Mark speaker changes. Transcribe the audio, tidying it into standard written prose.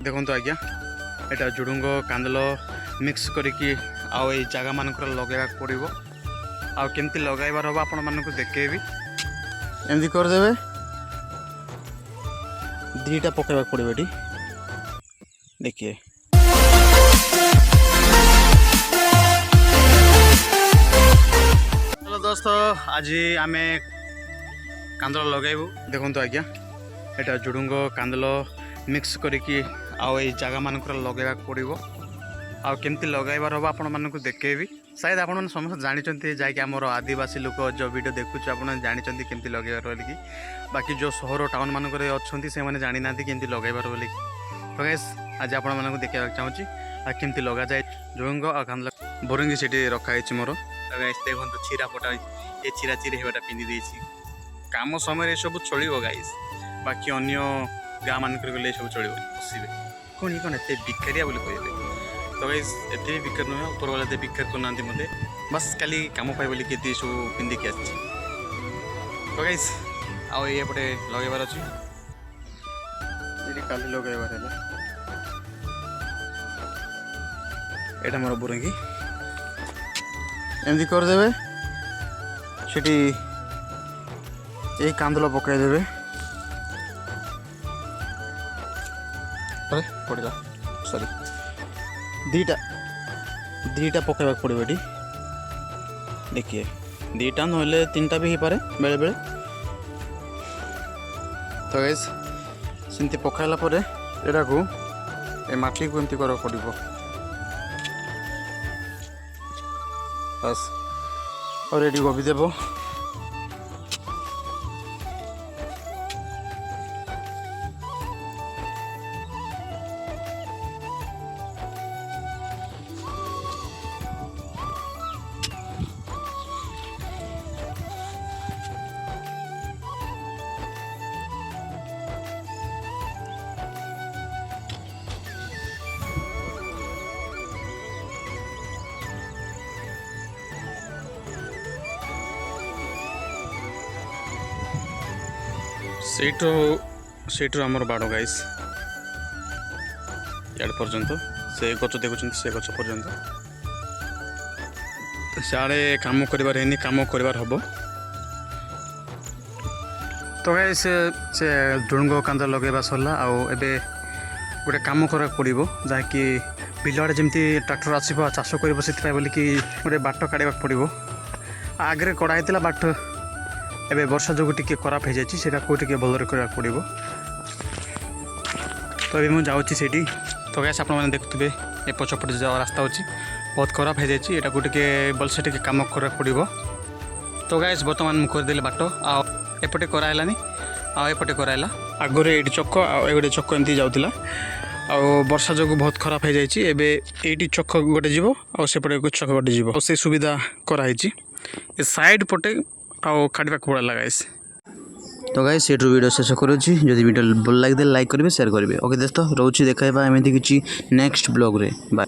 Speaker 1: देखो तो आज्ञा एटा झुडुंग कांदल मिक्स करिकी आउ ए जगह मानक लगेगा पड़ो आमती लगाइबार हम आपण मानक देखेबी एमती करदे दीटा पकड़ा पड़ो ये देखिए हेलो दोस्त आज आम कांदल लगेबू देखो तो आज्ञा एटा झुडुंग कांदल मिक्स करिकी आउ ए जगह मानक लगेगा पड़ो आमती लगाइबार हम आपण मानक देखेबी शायद आपण समस्त जानते जैक आमर आदिवासी लोक जो वीडियो देखुच आप जानते केमती लगेबार बोलिकी बाकी जो सहर टाउन मानक अच्छा से मैंने जानी ना केमती लगेबार बोलिकी तो गैस आज आपण मानक देखा चाहूँगी आ केमती लगा जाए झुडुंग आ कांदल बोरंगी से रखाई मोर गैस देखो छीरा फटा ये छीरा चिरी होटा पिंधि देछि काम समय सब चलो गाइस बाकी अन्य गाँ मानक गले सब चलो बसवे कौन कौन एत बिकारिया बोली कहे तो गाइस एत भी बिकार नुहे ऊपर वाला एत बिकार करना मत बस खाली कम पाए बोलिक ये सब पिंधिकी आसी तो गाइस आउ ये पटे लगेबार अच्छी काली लगेबार है यहाँ मोर बुरंगी एमती करदे से कांदल पकईदे पड़ा सॉरी दीटा पकड़ा पड़ो ये देखिए दीटा ना तीन टा भी हो पारे बेले बेले तो गैस सेमती पकाइला यहाँ को माटी को एमती कर पड़ो बस और ये गोभी देव सेठू आमर बाड़ गाइस यार पर्यंत से गच देखुं से गच पर्यंत सियाड़े कम कर कम कर हम तो गाइस से झुडुंग कांद लगेबा सरला आउ एबे गोटे कम करा पड़ो जहाँकि बिलआड़े जमी ट्रैक्टर आसो चाष कर बोलिकी गोटे बाट काढ़ा पड़ो आगे कड़ा होता बाट एबे वर्षा जो टी खराब हो जाए कौटे भलर करा पड़ो तो ये मुझे जाऊँगी से तो गैस आप देखुए ए पछपटे जो रास्ता अच्छी बहुत खराब हो जाए यहाँ को भलसे टी कम करा पड़ो तो गैस बर्तमान मुझे करदेली बाट आपटे करालानी आपटे कराला आगरे ये चक आगे चक एमती जाऊला आ वर्षा जो बहुत खराब हो जाए ये चक गोटे जीव आउटे चक गोटे जीव से सुविधा कराई साइड पटे आउ काटा पड़ा गाइस तो गाइस से वीडियो शेष करुँची जदि वीडियो भल लगे लाइक करेंगे शेयर करेंगे ओके दोस्तों रोचे देखा एमती किसी नेक्स्ट ब्लॉग रे बाय।